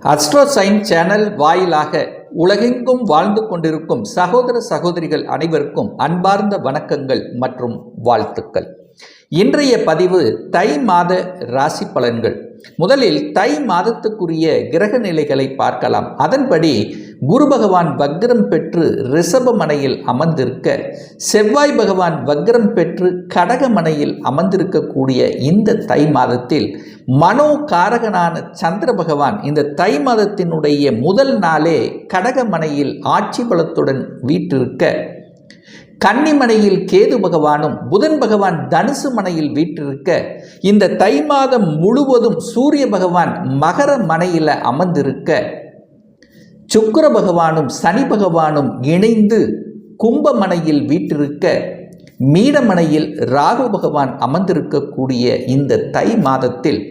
Astro sign channel வாயிலாக உலகெங்கும் வாழ்ந்து கொண்டிருக்கும் சகோதர சகோதரிகள் அனைவருக்கும் அன்பார்ந்த வணக்கங்கள் மற்றும் வாழ்த்துக்கள். இன்றைய பதிவு தை மாத ராசி பலன்கள். முதலில் தை மாதத்துக்குரிய கிரக நிலைகளை பார்க்கலாம். அதன்படி குரு பகவான் வக்ரம் பெற்று ரிஷபமனையில் அமர்ந்திருக்க, செவ்வாய் பகவான் வக்ரம் பெற்று கடகமனையில் அமர்ந்திருக்கக்கூடிய இந்த தை மாதத்தில் மனோகாரகனான சந்திர பகவான் இந்த தை மாதத்தினுடைய முதல் நாளே கடகமனையில் ஆட்சி பலத்துடன் வீற்றிருக்க, கன்னிமனையில் கேது பகவானும் புதன் பகவான் தனுசு மனையில் வீற்றிருக்க, இந்த தை மாதம் முழுவதும் சூரிய பகவான் மகர மனையில் அமர்ந்திருக்க, சுக்கிர பகவானும் சனி பகவானும் இணைந்து கும்பமனையில் வீற்றிருக்க, மீனமனையில் ராகு பகவான் அமர்ந்திருக்கக்கூடிய இந்த தை மாதத்தில்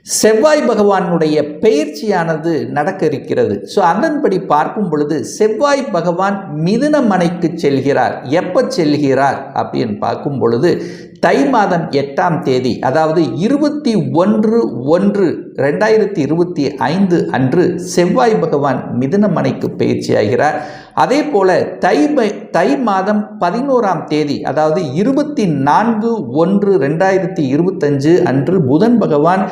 செவ்வாய் பகவானுடைய பெயர்ச்சியானது நடக்க இருக்கிறது. ஸோ அதன்படி பார்க்கும் பொழுது செவ்வாய் பகவான் மிதுன மனைக்கு செல்கிறார். எப்போ செல்கிறார் அப்படின்னு பார்க்கும் பொழுது தை மாதம் 8ஆம் தேதி, அதாவது 21/1/2025 அன்று செவ்வாய் பகவான் மிதுன மனைக்கு பயிற்சியாகிறார். அதே போல தை மாதம் 11ஆம் தேதி, அதாவது 24/1/2025 அன்று புதன் பகவான்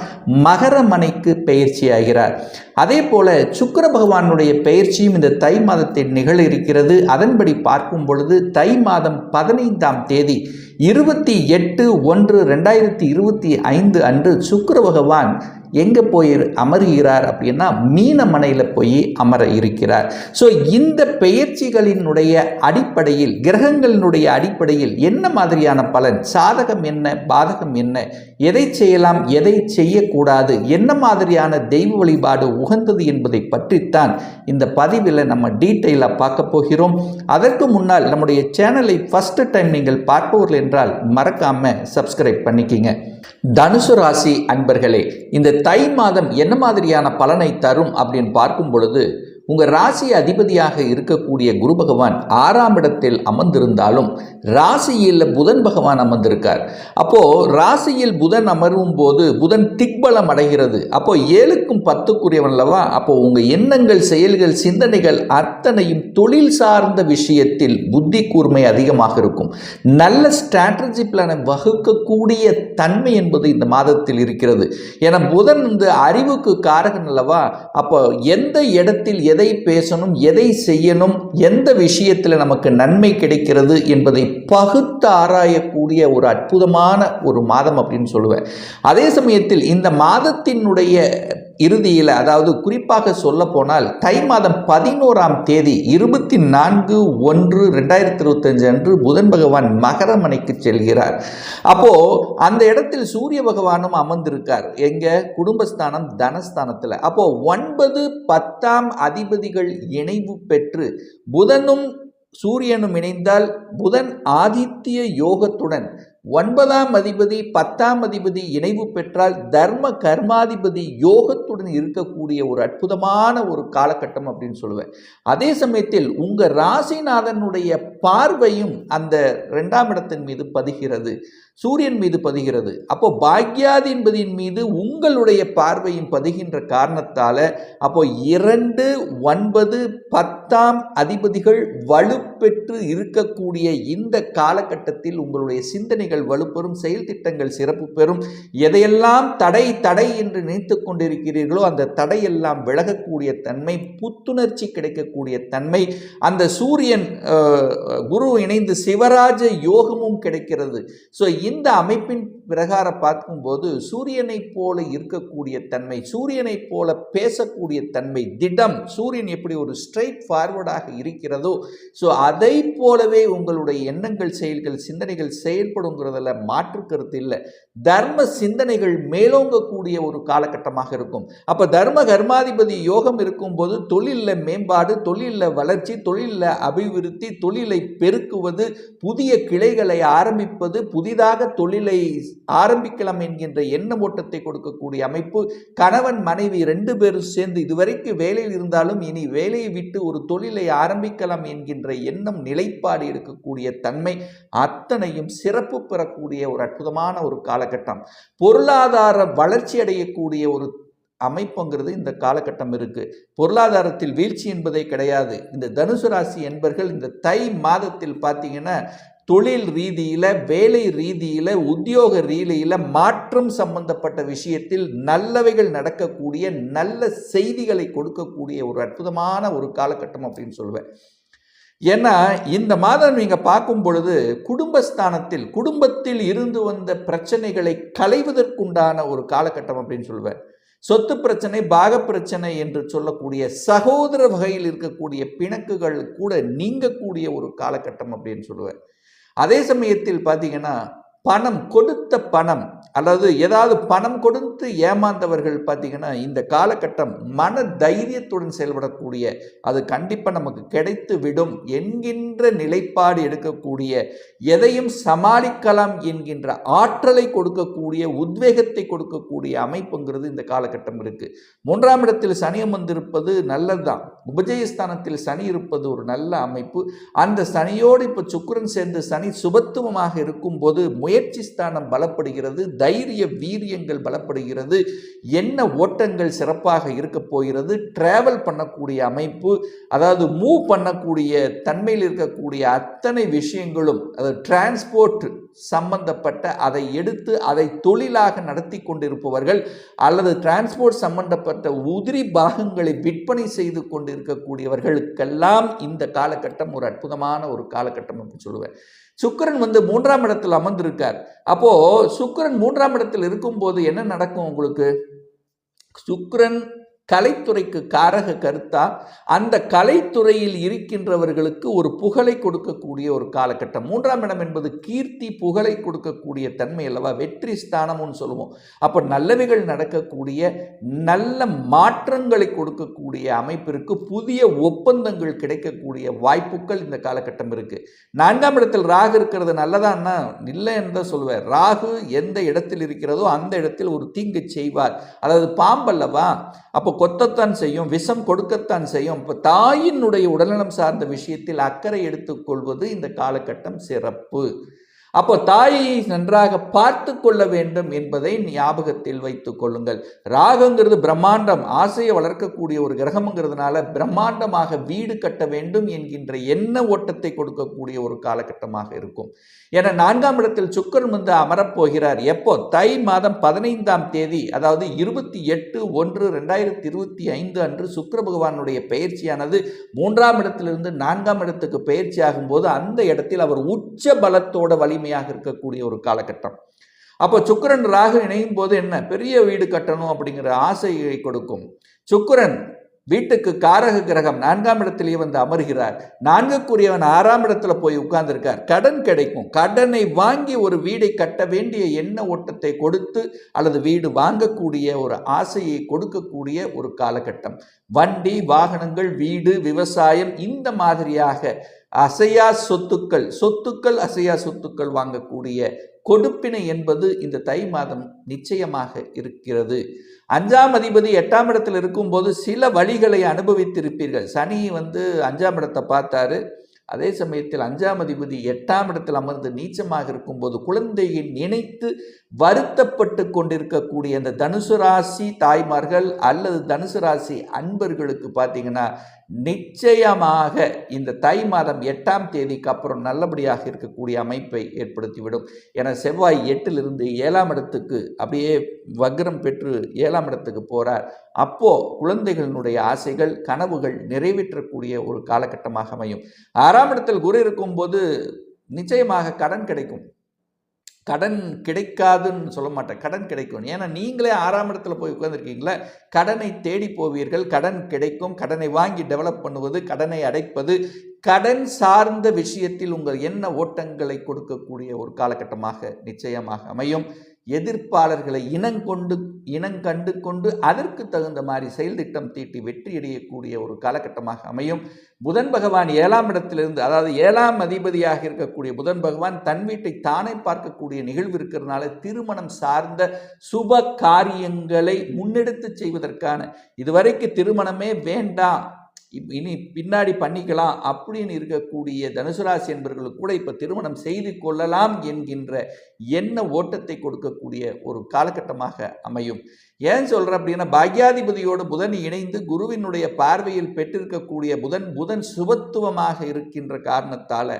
மகர மனைக்கு பயிற்சியாகிறார். அதே போல சுக்கிர பகவானுடைய பயிற்சியும் இந்த தை மாதத்தில் நிகழ இருக்கிறது. அதன்படி பார்க்கும் பொழுது தை மாதம் 15ஆம் தேதி 28/1/2025 அன்று சுக்கிர பகவான் எங்கே போய் அமர்கிறார் அப்படின்னா மீனமனையில் போய் அமர இருக்கிறார். ஸோ இந்த பெயர்ச்சிகளினுடைய அடிப்படையில், கிரகங்களினுடைய அடிப்படையில் என்ன மாதிரியான பலன், சாதகம் என்ன, பாதகம் என்ன, எதை செய்யலாம், எதை செய்யக்கூடாது, என்ன மாதிரியான தெய்வ வழிபாடு உகந்தது என்பதை பற்றித்தான் இந்த பதிவில் நம்ம டீட்டெயிலாக பார்க்க போகிறோம். அதற்கு முன்னால் நம்முடைய சேனலை ஃபர்ஸ்ட் டைம் நீங்கள் பார்ப்பவர்கள் என்றால் மறக்காம சப்ஸ்கிரைப் பண்ணிக்கிங்க. தனுசு ராசி அன்பர்களே, இந்த தை மாதம் என்ன மாதிரியான பலனை தரும் அப்படின்னு பார்க்கும் பொழுது, உங்கள் ராசி அதிபதியாக இருக்கக்கூடிய குரு பகவான் 6ஆம் இடத்தில் அமர்ந்திருந்தாலும் ராசியில் புதன் பகவான் அமர்ந்திருக்கார். அப்போது ராசியில் புதன் அமரும் போது புதன் திக்பலம் அடைகிறது. அப்போ 7க்கும் 10க்குரியவன் அல்லவா. அப்போ உங்கள் எண்ணங்கள், செயல்கள், சிந்தனைகள் அத்தனையும் தொழில் சார்ந்த விஷயத்தில் புத்தி கூர்மை அதிகமாக இருக்கும். நல்ல ஸ்ட்ராட்டஜி பிளானை வகுக்கக்கூடிய தன்மை என்பது இந்த மாதத்தில் இருக்கிறது. ஏன்னா புதன் இந்த அறிவுக்கு காரகன் அல்லவா. அப்போ எந்த இடத்தில் எதை பேசணும், எதை செய்யணும், எந்த விஷயத்தில் நமக்கு நன்மை கிடைக்கிறது என்பதை பகுத்து ஆராயக்கூடிய ஒரு அற்புதமான ஒரு மாதம் அப்படின்னு சொல்லுவேன். அதே சமயத்தில் இந்த மாதத்தினுடைய இறுதியில், அதாவது குறிப்பாக சொல்ல போனால் தை மாதம் 11ஆம் தேதி 24/1/2025 அன்று புதன் பகவான் மகர மனைக்கு செல்கிறார். அப்போ அந்த இடத்தில் சூரிய பகவானும் அமர்ந்திருக்கார். எங்க? குடும்பஸ்தானம், தனஸ்தானத்தில். அப்போ 9, 10ஆம் அதிபதிகள் இணைவு பெற்று புதனும் சூரியனும் இணைந்தால் புதன் ஆதித்ய யோகத்துடன் 9ஆம் அதிபதி 10ஆம் அதிபதி இணைவு பெற்றால் தர்ம கர்மாதிபதி யோகத்துடன் இருக்கக்கூடிய ஒரு அற்புதமான ஒரு காலகட்டம் அப்படின்னு சொல்லுவேன். அதே சமயத்தில் உங்கள் ராசிநாதனுடைய பார்வையும் அந்த 2ஆம் இடத்தின் மீது பதிகிறது, சூரியன் மீது பதிகிறது. அப்போ பாக்யாதிபதியின் மீது உங்களுடைய பார்வையும் பதிகின்ற காரணத்தால அப்போ 2, 9, 10ஆம் அதிபதிகள் வலுப்பெற்று இருக்கக்கூடிய இந்த காலகட்டத்தில் உங்களுடைய சிந்தனைகள் வலுப்பெறும், செயல் திட்டங்கள் சிறப்பு பெறும். எதையெல்லாம் தடை தடை என்று நினைத்து கொண்டிருக்கிறீர்களோ அந்த தடையெல்லாம் விலகக்கூடிய தன்மை, புத்துணர்ச்சி கிடைக்கக்கூடிய தன்மை, அந்த சூரியன் குரு இணைந்து சிவராஜ யோகமும் கிடைக்கிறது. ஸோ இந்த அமைப்பின் பிரகாரம் பார்க்கும்போது சூரியனை போல இருக்கக்கூடிய தன்மை, சூரியனை போல பேசக்கூடிய தன்மை, திடம், சூரியன் எப்படி ஒரு ஸ்ட்ரெயிட் ஃபார்வர்டாக இருக்கிறதோ ஸோ அதை போலவே உங்களுடைய எண்ணங்கள், செயல்கள், சிந்தனைகள் செயல்படுங்கிறதுல மாற்று கருத்து இல்லை. தர்ம சிந்தனைகள் மேலோங்கக்கூடிய ஒரு காலகட்டமாக இருக்கும். அப்போ தர்ம கர்மாதிபதி யோகம் இருக்கும்போது தொழிலில் மேம்பாடு, தொழிலில் வளர்ச்சி, தொழிலில் அபிவிருத்தி, தொழிலை பெருக்குவது, புதிய கிளைகளை ஆரம்பிப்பது, புதிதாக தொழிலை ஆரம்பிக்கலாம் என்கின்ற எண்ண ஓட்டத்தை கொடுக்கக்கூடிய அமைப்பு. கணவன் மனைவி 2 பேரும் சேர்ந்து இதுவரைக்கும் வேலையில் இருந்தாலும் இனி வேலையை விட்டு ஒரு தொழிலை ஆரம்பிக்கலாம் என்கின்ற எண்ணம், நிலைப்பாடு இருக்கக்கூடிய தன்மை அத்தனையும் சிறப்பு பெறக்கூடிய ஒரு அற்புதமான ஒரு காலகட்டம். பொருளாதார வளர்ச்சி அடையக்கூடிய ஒரு அமைப்புங்கிறது இந்த காலகட்டம் இருக்கு. பொருளாதாரத்தில் வீழ்ச்சி என்பதே கிடையாது. இந்த தனுசு ராசி என்பர்கள் இந்த தை மாதத்தில் பார்த்தீங்கன்னா தொழில் ரீதியில, வேலை ரீதியில, உத்தியோக ரீதியில மாற்றம் சம்பந்தப்பட்ட விஷயத்தில் நல்லவைகள் நடக்கக்கூடிய, நல்ல செய்திகளை கொடுக்கக்கூடிய ஒரு அற்புதமான ஒரு காலகட்டம் அப்படின்னு சொல்லுவேன். ஏன்னா இந்த மாதம் நீங்க பார்க்கும் பொழுது குடும்பஸ்தானத்தில், குடும்பத்தில் இருந்து வந்த பிரச்சனைகளை களைவதற்குண்டான ஒரு காலகட்டம் அப்படின்னு சொல்லுவேன். சொத்து பிரச்சனை, பாக பிரச்சனை என்று சொல்லக்கூடிய சகோதர வகையில் இருக்கக்கூடிய பிணக்குகள் கூட நீங்கக்கூடிய ஒரு காலகட்டம் அப்படின்னு சொல்லுவேன். அதே சமயத்தில் பார்த்தீங்கன்னா பணம் கொடுத்த பணம், அல்லது ஏதாவது பணம் கொடுத்து ஏமாந்தவர்கள் பார்த்தீங்கன்னா இந்த காலகட்டம் மன தைரியத்துடன் செயல்படக்கூடிய, அது கண்டிப்பாக நமக்கு கிடைத்து விடும் என்கின்ற நிலைப்பாடு எடுக்கக்கூடிய, எதையும் சமாளிக்கலாம் என்கின்ற ஆற்றலை கொடுக்கக்கூடிய, உத்வேகத்தை கொடுக்கக்கூடிய அமைப்புங்கிறது இந்த காலகட்டம் இருக்கு. 3ஆம் இடத்தில் சனி அமர்ந்திருப்பது நல்லதுதான். உபஜயஸ்தானத்தில் சனி இருப்பது ஒரு நல்ல அமைப்பு. அந்த சனியோடு இப்போ சுக்கிரன் சேர்ந்து சனி சுபத்துவமாக இருக்கும்போது முயற்சி ஸ்தானம் பலப்படுகிறது, தைரிய வீரியங்கள் பலப்படுகிறது, என்ன ஓட்டங்கள் சிறப்பாக இருக்க போகிறது, டிராவல் பண்ணக்கூடிய அமைப்பு, அதாவது மூவ் பண்ணக்கூடிய தன்மையில் இருக்கக்கூடிய அத்தனை விஷயங்களும், அதாவது டிரான்ஸ்போர்ட் சம்பந்தப்பட்ட அதை எடுத்து அதை தொழிலாக நடத்தி கொண்டிருப்பவர்கள், அல்லது டிரான்ஸ்போர்ட் சம்பந்தப்பட்ட உதிரி பாகங்களை விற்பனை செய்து கொண்டிருக்கக்கூடியவர்களுக்கெல்லாம் இந்த காலகட்டம் ஒரு அற்புதமான ஒரு காலகட்டம் என்று சொல்லுவேன். சுக்கிரன் 3ஆம் இடத்தில் அமர்ந்திருக்கார். அப்போ சுக்கிரன் 3ஆம் இடத்தில் இருக்கும்போது என்ன நடக்கும் உங்களுக்கு? சுக்கிரன் கலைத்துறைக்கு காரக கருத்தா, அந்த கலைத்துறையில் இருக்கின்றவர்களுக்கு ஒரு புகழை கொடுக்கக்கூடிய ஒரு காலகட்டம். 3ஆம் இடம் என்பது கீர்த்தி, புகழை கொடுக்கக்கூடிய தன்மை அல்லவா, வெற்றி ஸ்தானம்னு சொல்லுவோம். அப்போ நல்லவைகள் நடக்கக்கூடிய, நல்ல மாற்றங்களை கொடுக்கக்கூடிய அமைப்பிற்கு, புதிய ஒப்பந்தங்கள் கிடைக்கக்கூடிய வாய்ப்புகள் இந்த காலகட்டம் இருக்கு. 4ஆம் இடத்தில் ராகு இருக்கிறது நல்லதான்னா இல்லை என்று தான் சொல்லுவேன். ராகு எந்த இடத்தில் இருக்கிறதோ அந்த இடத்தில் ஒரு தீங்கு செய்வார். அதாவது பாம்பல்லவா, அப்போ கொத்தத்தான் செய்யும், விஷம் கொடுக்கத்தான் செய்யும். இப்போ தாயினுடைய உடல்நலம் சார்ந்த விஷயத்தில் அக்கறை எடுத்துக்கொள்வது இந்த காலகட்டம் சிறப்பு. அப்போ தாயை நன்றாக பார்த்து கொள்ள வேண்டும் என்பதை ஞாபகத்தில் வைத்துக் கொள்ளுங்கள். ராகுங்கிறது பிரம்மாண்டம், ஆசையை வளர்க்கக்கூடிய ஒரு கிரகம்ங்கிறதுனால பிரம்மாண்டமாக வீடு கட்ட வேண்டும் என்கின்ற எண்ண ஓட்டத்தை கொடுக்கக்கூடிய ஒரு காலகட்டமாக இருக்கும். ஏன்னா 4ஆம் இடத்தில் சுக்கிரன் அமரப்போகிறார். எப்போ? தை மாதம் 15ஆம் தேதி, அதாவது 28/1/2025 அன்று சுக்கிர பகவானுடைய பயிற்சியானது 3ஆம் இடத்திலிருந்து 4ஆம் இடத்துக்கு பயிற்சி ஆகும்போது அந்த இடத்தில் அவர் உச்ச பலத்தோட வலிமையாக இருக்கக்கூடிய ஒரு காலகட்டம். அப்போ சுக்கிரன் ராகு இணையும் போது என்ன, பெரிய வீடு கட்டணும் அப்படிங்கிற ஆசையை கொடுக்கும். சுக்கிரன் வீட்டுக்கு காரக கிரகம் 4ஆம் இடத்திலேயே அமர்கிறார். 4க்குரியவன் 6ஆம் இடத்துல போய் உட்கார்ந்திருக்கார். கடன் கிடைக்கும். கடனை வாங்கி ஒரு வீடை கட்ட வேண்டிய எண்ண ஓட்டத்தை கொடுத்து, அல்லது வீடு வாங்கக்கூடிய ஒரு ஆசையை கொடுக்கக்கூடிய ஒரு காலகட்டம். வண்டி, வாகனங்கள், வீடு, விவசாயம், இந்த மாதிரியாக அசையா சொத்துக்கள் அசையா சொத்துக்கள் வாங்கக்கூடிய கொடுப்பினை என்பது இந்த தை மாதம் நிச்சயமாக இருக்கிறது. 5ஆம் அதிபதி 8ஆம் இடத்தில் இருக்கும்போது சில வழிகளை அனுபவித்திருப்பீர்கள். சனி 5ஆம் இடத்தை பார்த்தாரு. அதே சமயத்தில் 5ஆம் அதிபதி 8ஆம் இடத்தில் அமர்ந்து நீச்சமாக இருக்கும்போது குழந்தையை நினைத்து வருத்தப்பட்டு கொண்டிருக்கக்கூடிய அந்த தனுசு ராசி தாய்மார்கள் அல்லது தனுசு ராசி அன்பர்களுக்கு பார்த்தீங்கன்னா நிச்சயமாக இந்த தை மாதம் 8ஆம் தேதிக்கு அப்புறம் நல்லபடியாக இருக்கக்கூடிய அமைப்பை ஏற்படுத்திவிடும். என செவ்வாய் 8லிருந்து 7ஆம் இடத்துக்கு அப்படியே வக்ரம் பெற்று 7ஆம் இடத்துக்கு போகிறார். அப்போ குழந்தைகளினுடைய ஆசைகள், கனவுகள் நிறைவேற்றக்கூடிய ஒரு காலகட்டமாக அமையும். 6ஆம் இடத்தில் குரு இருக்கும்போது நிச்சயமாக கடன் கிடைக்கும். கடன் கிடைக்காதுன்னு சொல்ல மாட்டேன், கடன் கிடைக்கும். ஏன்னா நீங்களே 6ஆம் இடத்துல போய் உட்கார்ந்துருக்கீங்களா, கடனை தேடி போவீர்கள், கடன் கிடைக்கும். கடனை வாங்கி டெவலப் பண்ணுவது, கடனை அடைப்பது, கடன் சார்ந்த விஷயத்தில் உங்கள் எண்ண ஓட்டங்களை கொடுக்கக்கூடிய ஒரு காலகட்டமாக நிச்சயமாக அமையும். எதிர்ப்பாளர்களை இனங்கண்டு கொண்டு அதற்கு தகுந்த மாதிரி செயல் திட்டம் தீட்டி வெற்றியடையக்கூடிய ஒரு காலகட்டமாக அமையும். புதன் பகவான் 7ஆம் இடத்திலிருந்து, அதாவது 7ஆம் அதிபதியாக இருக்கக்கூடிய புதன் பகவான் தன் வீட்டை தானே பார்க்கக்கூடிய நிகழ்வு இருக்கிறதுனால திருமணம் சார்ந்த சுப காரியங்களை முன்னெடுத்து செய்வதற்கான, இதுவரைக்கு திருமணமே வேண்டாம் இனி பின்னாடி பண்ணிக்கலாம் அப்படின்னு இருக்கக்கூடிய தனுசு ராசி என்பவர்களுக்கு கூட இப்போ திருமணம் செய்து கொள்ளலாம் என்கின்ற எண்ண ஓட்டத்தை கொடுக்கக்கூடிய ஒரு காலகட்டமாக அமையும். ஏன் சொல்கிறேன் அப்படின்னா, பாக்யாதிபதியோடு புதன் இணைந்து குருவினுடைய பார்வையில் பெற்றிருக்கக்கூடிய புதன் சுபத்துவமாக இருக்கின்ற காரணத்தால்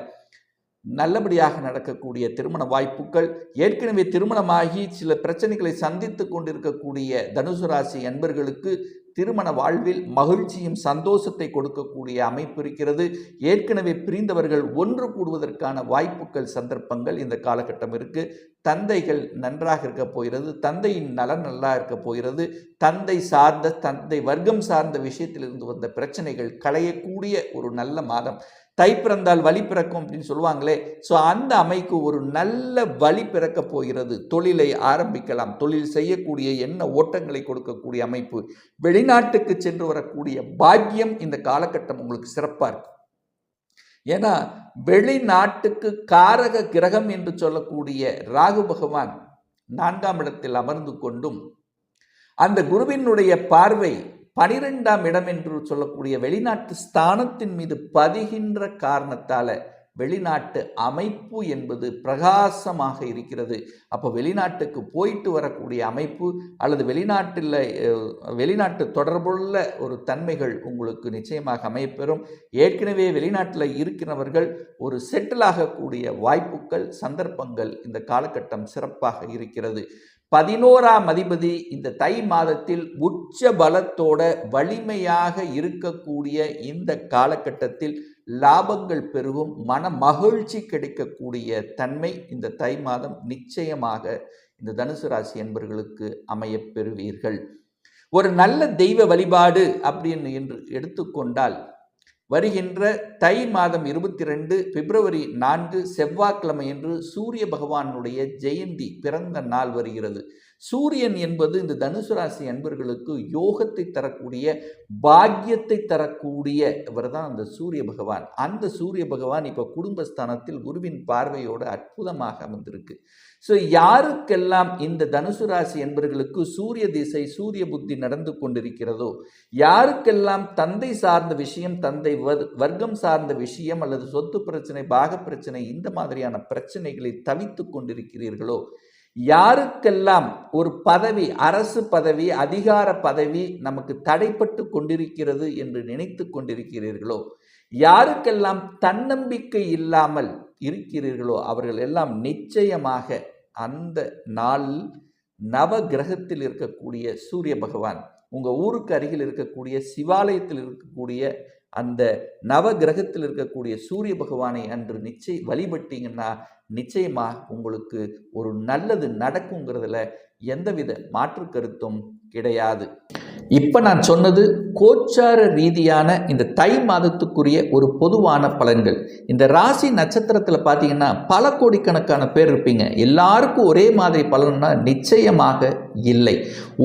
நல்லபடியாக நடக்கக்கூடிய திருமண வாய்ப்புகள், ஏற்கனவே திருமணமாகி சில பிரச்சனைகளை சந்தித்து கொண்டிருக்கக்கூடிய தனுசு ராசி அன்பர்களுக்கு திருமண வாழ்வில் மகிழ்ச்சியும் சந்தோஷத்தை கொடுக்கக்கூடிய அமைப்பு இருக்கிறது. ஏற்கனவே பிரிந்தவர்கள் ஒன்று கூடுவதற்கான வாய்ப்புகள், சந்தர்ப்பங்கள் இந்த காலகட்டம் இருக்கு. தந்தைகள் நன்றாக இருக்க போகிறது, தந்தையின் நலன் நல்லா இருக்க போகிறது. தந்தை வர்க்கம் சார்ந்த விஷயத்திலிருந்து வந்த பிரச்சனைகள் களையக்கூடிய ஒரு நல்ல மாதம். தை பிறந்தால் வழி பிறக்கும் அப்படின்னு சொல்லுவாங்களே, ஸோ அந்த அமைக்கு ஒரு நல்ல வழி பிறக்க போகிறது. தொழிலை ஆரம்பிக்கலாம், தொழில் செய்யக்கூடிய எண்ண ஓட்டங்களை கொடுக்கக்கூடிய அமைப்பு, வெளிநாட்டுக்கு சென்று வரக்கூடிய பாக்கியம் இந்த காலகட்டம் உங்களுக்கு சிறப்பாக இருக்கும். ஏன்னா வெளிநாட்டுக்கு காரக கிரகம் என்று சொல்லக்கூடிய ராகு பகவான் 4ஆம் இடத்தில் அமர்ந்து கொண்டும் அந்த குருவினுடைய பார்வை 12ஆம் இடம் என்று சொல்லக்கூடிய வெளிநாட்டு ஸ்தானத்தின் மீது பதிகின்ற காரணத்தால் வெளிநாட்டு அமைப்பு என்பது பிரகாசமாக இருக்கிறது. அப்போ வெளிநாட்டுக்கு போயிட்டு வரக்கூடிய அமைப்பு அல்லது வெளிநாட்டு தொடர்புள்ள ஒரு தன்மைகள் உங்களுக்கு நிச்சயமாக அமையப்பெறும். ஏற்கனவே வெளிநாட்டில் இருக்கிறவர்கள் ஒரு செட்டில் ஆகக்கூடிய வாய்ப்புகள், சந்தர்ப்பங்கள் இந்த காலகட்டம் சிறப்பாக இருக்கிறது. 11ஆம் அதிபதி இந்த தை மாதத்தில் உச்ச பலத்தோட வலிமையாக இருக்கக்கூடிய இந்த காலகட்டத்தில் லாபங்கள் பெருகும், மன மகிழ்ச்சி கிடைக்கக்கூடிய தன்மை இந்த தை மாதம் நிச்சயமாக இந்த தனுசு ராசி என்பவர்களுக்கு அமையப் பெறுவீர்கள். ஒரு நல்ல தெய்வ வழிபாடு அப்படின்னு என்று எடுத்துக்கொண்டால், வருகின்ற தை மாதம் 22 பிப்ரவரி 4 செவ்வாய்க்கிழமை என்று சூரிய பகவானுடைய ஜெயந்தி பிறந்த நாள் வருகிறது. சூரியன் என்பது இந்த தனுசு ராசி அன்பர்களுக்கு யோகத்தை தரக்கூடிய, பாக்கியத்தை தரக்கூடிய இவர் தான் அந்த சூரிய பகவான். அந்த சூரிய பகவான் இப்போ குடும்பஸ்தானத்தில் குருவின் பார்வையோடு அற்புதமாக அமர்ந்திருக்கு. ஸோ யாருக்கெல்லாம் இந்த தனுசு ராசி என்பவர்களுக்கு சூரிய திசை, சூரிய புத்தி நடந்து கொண்டிருக்கிறதோ, யாருக்கெல்லாம் தந்தை சார்ந்த விஷயம், தந்தை வர்க்கம் சார்ந்த விஷயம் அல்லது சொத்து பிரச்சனை, பாக பிரச்சனை, இந்த மாதிரியான பிரச்சனைகளை தவித்து கொண்டிருக்கிறீர்களோ, யாருக்கெல்லாம் ஒரு பதவி, அரசு பதவி, அதிகார பதவி நமக்கு தடைப்பட்டு கொண்டிருக்கிறது என்று நினைத்து கொண்டிருக்கிறீர்களோ, யாருக்கெல்லாம் தன்னம்பிக்கை இல்லாமல் இருக்கிறீர்களோ, அவர்கள் எல்லாம் நிச்சயமாக அந்த நாளில் நவ கிரகத்தில் இருக்கக்கூடிய சூரிய பகவான், உங்கள் ஊருக்கு அருகில் இருக்கக்கூடிய சிவாலயத்தில் இருக்கக்கூடிய அந்த நவ கிரகத்தில் இருக்கக்கூடிய சூரிய பகவானை அன்று வழிபட்டீங்கன்னா நிச்சயமாக உங்களுக்கு ஒரு நல்லது நடக்குங்கிறதுல எந்தவித மாற்று கருத்தும் கிடையாது. இப்போ நான் சொன்னது கோச்சார ரீதியான இந்த தை மாதத்துக்குரிய ஒரு பொதுவான பலன்கள். இந்த ராசி நட்சத்திரத்தில் பார்த்தீங்கன்னா பல கோடிக்கணக்கான பேர் இருப்பீங்க. எல்லாருக்கும் ஒரே மாதிரி பலன்னா நிச்சயமாக இல்லை.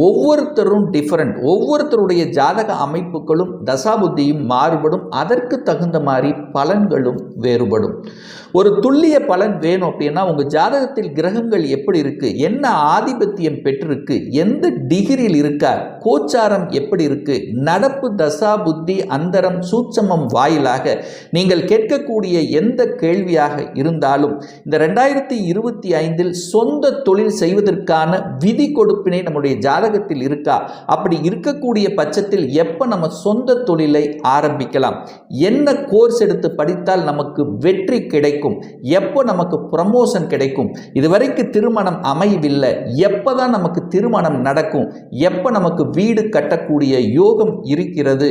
ஒவ்வொருத்தரும் டிஃபரெண்ட். ஒவ்வொருத்தருடைய ஜாதக அமைப்புகளும் தசாபுத்தியும் மாறுபடும். அதற்கு தகுந்த மாதிரி பலன்களும் வேறுபடும். ஒரு துல்லிய பலன் வேணும் அப்படின்னா உங்கள் ஜாதகத்தில் கிரகங்கள் எப்படி இருக்கு, என்ன ஆதிபத்தியம் பெற்றிருக்கு, எந்த டிகிரியில் இருக்கா, கோச்சாரம் எப்படி இருக்கு, நடப்பு தசா புத்தி அந்தரம் சூட்சமம் வாயிலாக நீங்கள் கேட்கக்கூடிய எந்த கேள்வியாக இருந்தாலும் இந்த 2025 சொந்த தொழில் செய்வதற்கான விதி கொடுப்பினை நம்முடைய ஜாதகத்தில் இருக்கா, அப்படி இருக்கக்கூடிய பட்சத்தில் எப்போ நம்ம சொந்த தொழிலை ஆரம்பிக்கலாம், என்ன கோர்ஸ் எடுத்து படித்தால் நமக்கு வெற்றி கிடைக்கும், எப்போ நமக்கு ப்ரமோஷன் கிடைக்கும், இதுவரைக்கும் திருமணம் அமையவில்லை, எப்போதான் நமக்கு திருமணம் நடக்கும், எப்போ நமக்கு வீடு கட்டக்கூடிய யோகம் இருக்கிறது,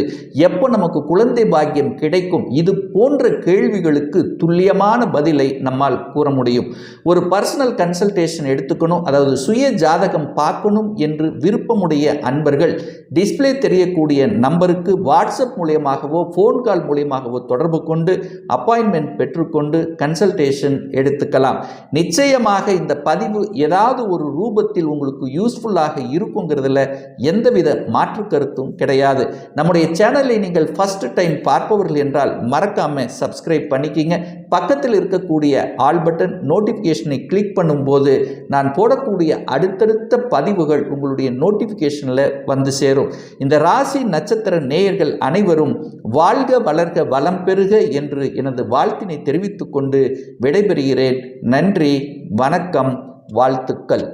எப்போ நமக்கு குழந்தை பாக்கியம் கிடைக்கும், இது போன்ற கேள்விகளுக்கு துல்லியமான பதிலை நம்மால் கூற முடியும். ஒரு பர்சனல் கன்சல்டேஷன் எடுத்துக்கணும், அதாவது சுய ஜாதகம் பார்க்கணும் என்று விருப்பமுடைய அன்பர்கள் டிஸ்பிளே தெரியக்கூடிய நம்பருக்கு வாட்ஸ்அப் மூலியமாகவோ ஃபோன் கால் மூலியமாகவோ தொடர்பு கொண்டு அப்பாயின்மெண்ட் பெற்றுக்கொண்டு கன்சல்டேஷன் எடுத்துக்கலாம். நிச்சயமாக இந்த பதிவு ஏதாவது ஒரு ரூபத்தில் உங்களுக்கு யூஸ்ஃபுல்லாக இருக்குங்கிறதுல எந்தவித மாற்று கருத்தும் கிடையாது. நம்முடைய சேனலை நீங்கள் ஃபர்ஸ்ட் டைம் பார்ப்பவர்கள் என்றால் மறக்காம சப்ஸ்கிரைப் பண்ணிக்கிங்க. பக்கத்தில் இருக்கக்கூடிய ஆல் பட்டன் நோட்டிஃபிகேஷனை கிளிக் பண்ணும்போது நான் போடக்கூடிய அடுத்தடுத்த பதிவுகள் உங்களுடைய நோட்டிஃபிகேஷனில் வந்து சேரும். இந்த ராசி நட்சத்திர நேயர்கள் அனைவரும் வாழ்க வளர்க வளம் பெறுக என்று எனது வாழ்த்தினை தெரிவித்துக் கொண்டு விடைபெறுகிறேன். நன்றி, வணக்கம், வாழ்த்துக்கள்.